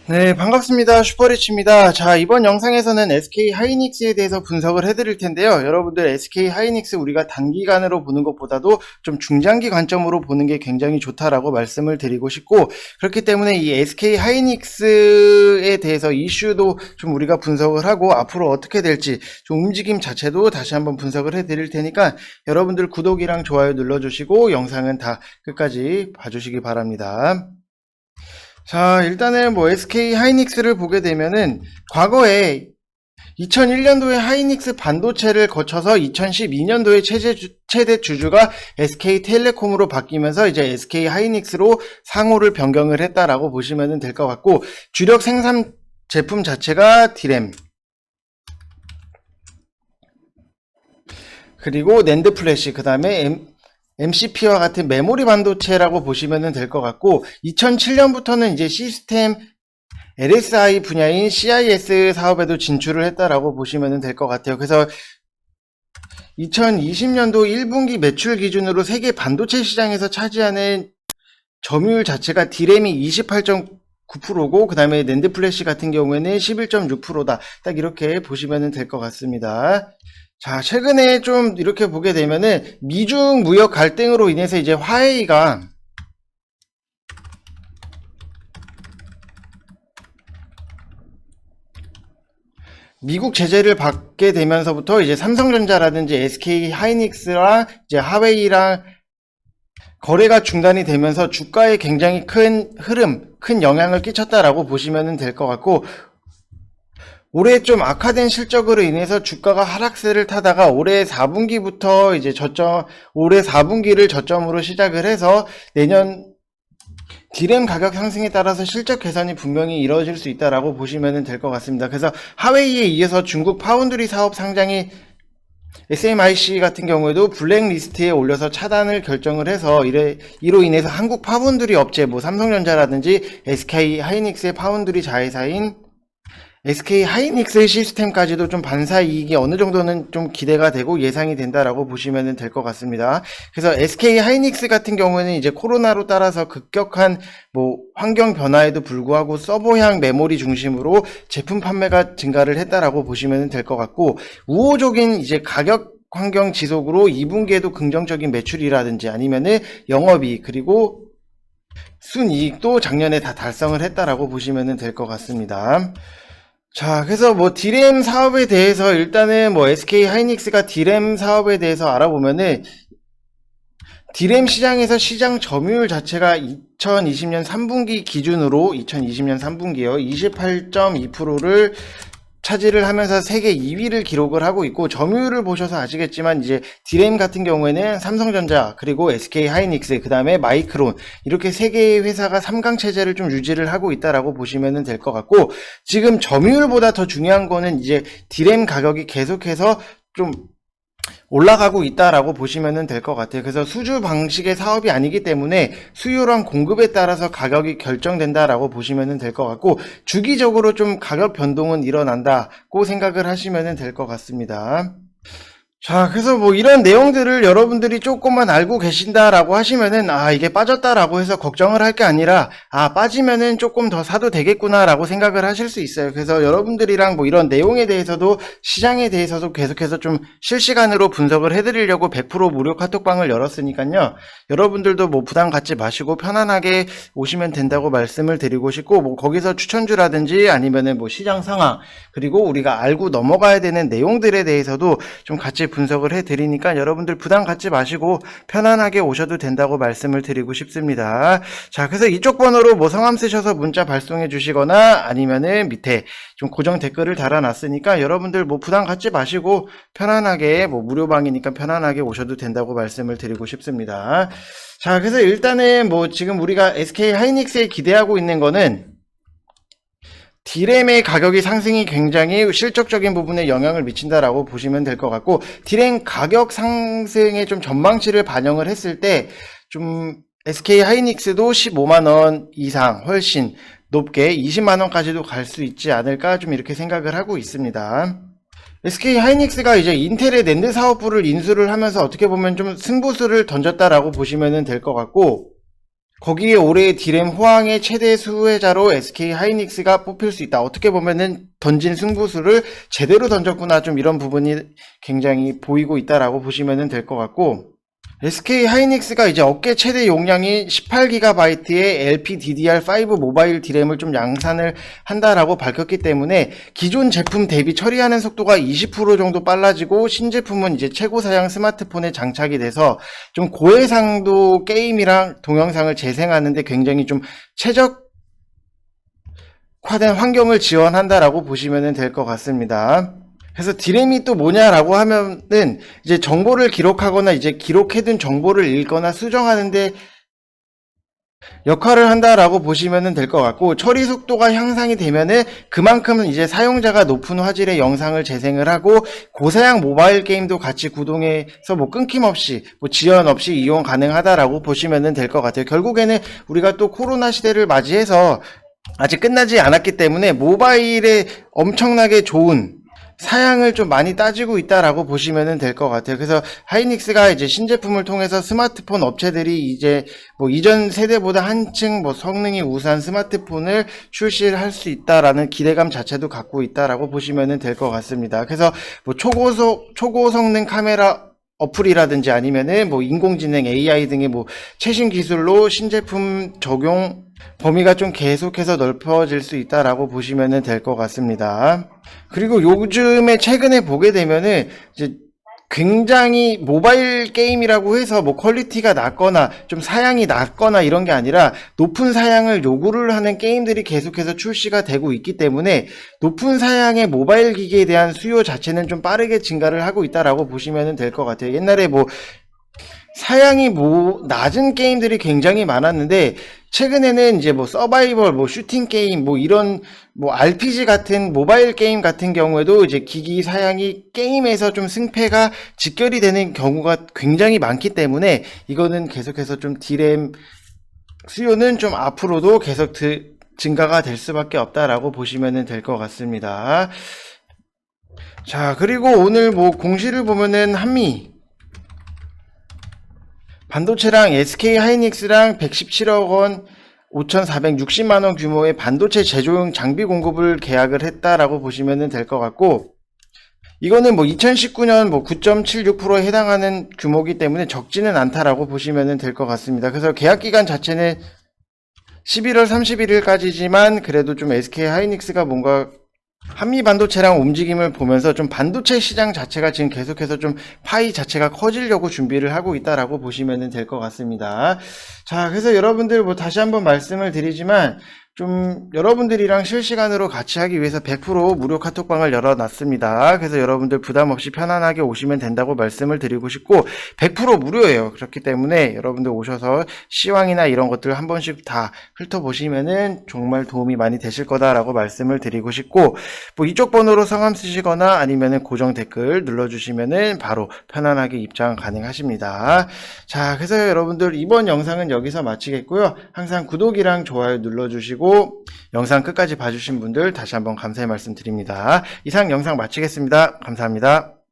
네, 반갑습니다. 슈퍼리치입니다. 자, 이번 영상에서는 SK 하이닉스에 대해서 분석을 해드릴 텐데요. 여러분들 SK 하이닉스 우리가 단기간으로 보는 것보다도 좀 중장기 관점으로 보는 게 굉장히 좋다라고 말씀을 드리고 싶고, 그렇기 때문에 이 SK 하이닉스에 대해서 이슈도 좀 우리가 분석을 하고 앞으로 어떻게 될지 좀 움직임 자체도 다시 한번 분석을 해드릴 테니까 여러분들 구독이랑 좋아요 눌러주시고 영상은 다 끝까지 봐주시기 바랍니다. 자, 일단은 뭐 SK 하이닉스를 보게 되면은 과거에 2001년도에 하이닉스 반도체를 거쳐서 2012년도에 최대 주주가 SK텔레콤으로 바뀌면서 이제 SK 하이닉스로 상호를 변경을 했다라고 보시면 될 것 같고, 주력 생산 제품 자체가 D램, 그리고 낸드 플래시, 그 다음에 MCP와 같은 메모리 반도체라고 보시면 될 것 같고, 2007년부터는 이제 시스템 LSI 분야인 CIS 사업에도 진출을 했다라고 보시면 될 것 같아요. 그래서 2020년도 1분기 매출 기준으로 세계 반도체 시장에서 차지하는 점유율 자체가 D램이 28.9%고 그 다음에 낸드 플래시 같은 경우에는 11.6%다. 딱 이렇게 보시면 될 것 같습니다. 자, 최근에 좀 이렇게 보게 되면은 미중 무역 갈등으로 인해서 이제 화웨이가 미국 제재를 받게 되면서부터 이제 삼성전자라든지 SK 하이닉스랑 이제 하웨이랑 거래가 중단이 되면서 주가에 굉장히 큰 영향을 끼쳤다라고 보시면 될 것 같고, 올해 좀 악화된 실적으로 인해서 주가가 하락세를 타다가 올해 4분기부터 이제 올해 4분기를 저점으로 시작을 해서 내년 D램 가격 상승에 따라서 실적 개선이 분명히 이루어질 수 있다라고 보시면 될 것 같습니다. 그래서 하웨이에 이어서 중국 파운드리 사업 상장이 SMIC 같은 경우에도 블랙리스트에 올려서 차단을 결정을 해서 이로 인해서 한국 파운드리 업체 뭐 삼성전자라든지 SK 하이닉스의 파운드리 자회사인 SK 하이닉스의 시스템까지도 좀 반사 이익이 어느 정도는 좀 기대가 되고 예상이 된다라고 보시면 될 것 같습니다. 그래서 SK 하이닉스 같은 경우에는 이제 코로나로 따라서 급격한 뭐 환경 변화에도 불구하고 서버향 메모리 중심으로 제품 판매가 증가를 했다라고 보시면 될 것 같고, 우호적인 이제 가격 환경 지속으로 2분기에도 긍정적인 매출이라든지 아니면은 영업이익 그리고 순이익도 작년에 다 달성을 했다라고 보시면 될 것 같습니다. 자, 그래서 뭐 D램 사업에 대해서 일단은 뭐 SK 하이닉스가 D램 사업에 대해서 알아보면은 D램 시장에서 시장 점유율 자체가 2020년 3분기 기준으로 2020년 3분기요 28.2%를 차지를 하면서 세계 2위를 기록을 하고 있고, 점유율을 보셔서 아시겠지만 이제 D램 같은 경우에는 삼성전자 그리고 SK 하이닉스 그 다음에 마이크론 이렇게 세 개의 회사가 3강 체제를 좀 유지를 하고 있다라고 보시면 될 것 같고, 지금 점유율보다 더 중요한 거는 이제 D램 가격이 계속해서 좀 올라가고 있다라고 보시면 될 것 같아요. 그래서 수주 방식의 사업이 아니기 때문에 수요랑 공급에 따라서 가격이 결정된다라고 보시면 될 것 같고, 주기적으로 좀 가격 변동은 일어난다고 생각을 하시면 될 것 같습니다. 자, 그래서 뭐 이런 내용들을 여러분들이 조금만 알고 계신다라고 하시면은 이게 빠졌다라고 해서 걱정을 할 게 아니라 빠지면은 조금 더 사도 되겠구나라고 생각을 하실 수 있어요. 그래서 여러분들이랑 뭐 이런 내용에 대해서도 시장에 대해서도 계속해서 좀 실시간으로 분석을 해드리려고 100% 무료 카톡방을 열었으니까요. 여러분들도 뭐 부담 갖지 마시고 편안하게 오시면 된다고 말씀을 드리고 싶고, 뭐 거기서 추천주라든지 아니면은 뭐 시장 상황 그리고 우리가 알고 넘어가야 되는 내용들에 대해서도 좀 같이 분석을 해드리니까 여러분들 부담 갖지 마시고 편안하게 오셔도 된다고 말씀을 드리고 싶습니다. 자, 그래서 이쪽 번호로 뭐 성함 쓰셔서 문자 발송해 주시거나 아니면은 밑에 좀 고정 댓글을 달아놨으니까 여러분들 뭐 부담 갖지 마시고 편안하게 뭐 무료방이니까 편안하게 오셔도 된다고 말씀을 드리고 싶습니다. 자, 그래서 일단은 뭐 지금 우리가 SK 하이닉스에 기대하고 있는 거는 D램의 가격이 상승이 굉장히 실적적인 부분에 영향을 미친다라고 보시면 될 것 같고, D램 가격 상승의 좀 전망치를 반영을 했을 때 좀 SK 하이닉스도 15만원 이상 훨씬 높게 20만원까지도 갈 수 있지 않을까 좀 이렇게 생각을 하고 있습니다. SK 하이닉스가 이제 인텔의 낸드 사업부를 인수를 하면서 어떻게 보면 좀 승부수를 던졌다라고 보시면 될 것 같고, 거기에 올해 디램 호황의 최대 수혜자로 SK 하이닉스가 뽑힐 수 있다. 어떻게 보면은 던진 승부수를 제대로 던졌구나. 좀 이런 부분이 굉장히 보이고 있다라고 보시면 될 것 같고, SK 하이닉스가 이제 업계 최대 용량이 18GB의 LPDDR5 모바일 디램을 좀 양산을 한다라고 밝혔기 때문에 기존 제품 대비 처리하는 속도가 20% 정도 빨라지고, 신제품은 이제 최고 사양 스마트폰에 장착이 돼서 좀 고해상도 게임이랑 동영상을 재생하는데 굉장히 좀 최적화된 환경을 지원한다라고 보시면 될 것 같습니다. 그래서 디램이 또 뭐냐라고 하면은 이제 정보를 기록하거나 이제 기록해둔 정보를 읽거나 수정하는데 역할을 한다라고 보시면 될 것 같고, 처리 속도가 향상이 되면은 그만큼 이제 사용자가 높은 화질의 영상을 재생을 하고 고사양 모바일 게임도 같이 구동해서 뭐 끊김없이 뭐 지연 없이 이용 가능하다라고 보시면 될 것 같아요. 결국에는 우리가 또 코로나 시대를 맞이해서 아직 끝나지 않았기 때문에 모바일에 엄청나게 좋은 사양을 좀 많이 따지고 있다라고 보시면 될 것 같아요. 그래서 하이닉스가 이제 신제품을 통해서 스마트폰 업체들이 이제 뭐 이전 세대보다 한층 뭐 성능이 우수한 스마트폰을 출시를 할 수 있다라는 기대감 자체도 갖고 있다라고 보시면 될 것 같습니다. 그래서 뭐 초고 성능 카메라 어플이라든지 아니면은 뭐 인공지능 AI 등의 뭐 최신 기술로 신제품 적용 범위가 좀 계속해서 넓혀질 수 있다라고 보시면 될 것 같습니다. 그리고 요즘에 최근에 보게 되면은 이제 굉장히 모바일 게임이라고 해서 뭐 퀄리티가 낮거나 좀 사양이 낮거나 이런 게 아니라 높은 사양을 요구를 하는 게임들이 계속해서 출시가 되고 있기 때문에 높은 사양의 모바일 기기에 대한 수요 자체는 좀 빠르게 증가를 하고 있다라고 보시면 될 것 같아요. 옛날에 뭐 사양이 뭐 낮은 게임들이 굉장히 많았는데, 최근에는 이제 뭐 서바이벌, 뭐 슈팅 게임, 뭐 이런 뭐 RPG 같은 모바일 게임 같은 경우에도 이제 기기 사양이 게임에서 좀 승패가 직결이 되는 경우가 굉장히 많기 때문에 이거는 계속해서 좀 디램 수요는 좀 앞으로도 계속 증가가 될 수밖에 없다라고 보시면 될 것 같습니다. 자, 그리고 오늘 뭐 공시를 보면은 한미 반도체랑 SK 하이닉스랑 117억 원 5,460만 원 규모의 반도체 제조용 장비 공급을 계약을 했다라고 보시면 될 것 같고, 이거는 뭐 2019년 뭐 9.76%에 해당하는 규모이기 때문에 적지는 않다라고 보시면 될 것 같습니다. 그래서 계약 기간 자체는 11월 31일까지지만 그래도 좀 SK 하이닉스가 뭔가 한미 반도체랑 움직임을 보면서 좀 반도체 시장 자체가 지금 계속해서 좀 파이 자체가 커지려고 준비를 하고 있다라고 보시면 될 것 같습니다. 자, 그래서 여러분들 뭐 다시 한번 말씀을 드리지만 좀 여러분들이랑 실시간으로 같이 하기 위해서 100% 무료 카톡방을 열어놨습니다. 그래서 여러분들 부담 없이 편안하게 오시면 된다고 말씀을 드리고 싶고, 100% 무료예요. 그렇기 때문에 여러분들 오셔서 시황이나 이런 것들 한 번씩 다 훑어보시면은 정말 도움이 많이 되실 거다라고 말씀을 드리고 싶고, 뭐 이쪽 번호로 성함 쓰시거나 아니면은 고정 댓글 눌러주시면은 바로 편안하게 입장 가능하십니다. 자, 그래서 여러분들 이번 영상은 여기서 마치겠고요. 항상 구독이랑 좋아요 눌러주시고 영상 끝까지 봐주신 분들 다시 한번 감사의 말씀 드립니다. 이상 영상 마치겠습니다. 감사합니다.